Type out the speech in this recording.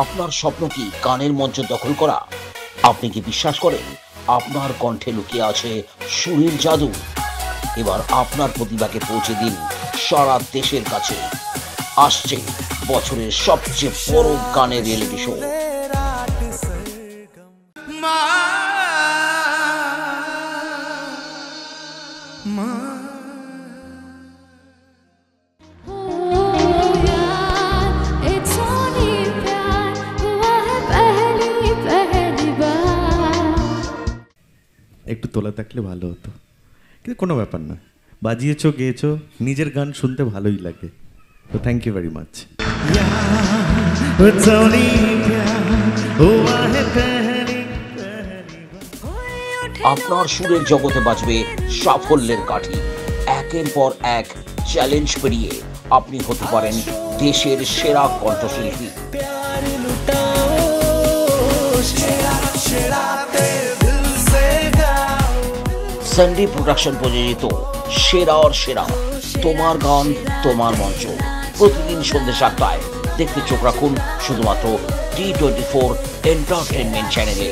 আপনার স্বপ্ন কি গানের মঞ্চ দখল করা? আপনি কি বিশ্বাস করেন আপনার কণ্ঠে লুকিয়ে আছে সুরের জাদু? এবার আপনার প্রতিভাকে পৌঁছে দিন সারা দেশের কাছে। আসছে বছরের সবচেয়ে বড় গানের রিয়েলিটি শো। একটু তোলা থাকলে ভালো হতো, কিন্তু কোনো ব্যাপার না, বাজিয়েছো গেয়েছো, নিজের গান শুনতে ভালোই লাগে। তো থ্যাংক ইউ ভেরি মাচ। আপনার সুরের জগতে বাজবে সাফল্যের কাঠি। একের পর এক চ্যালেঞ্জ পেরিয়ে আপনি হতে পারেন দেশের সেরা কণ্ঠশিল্পী। সানডে প্রোডাকশন প্রযোজিত সেরার সেরা, তোমার গান তোমার মঞ্চ, প্রতিদিন সন্ধ্যে 7টায়। দেখতে চোখ রাখুন শুধুমাত্র T24 এন্টারটেনমেন্ট চ্যানেলে।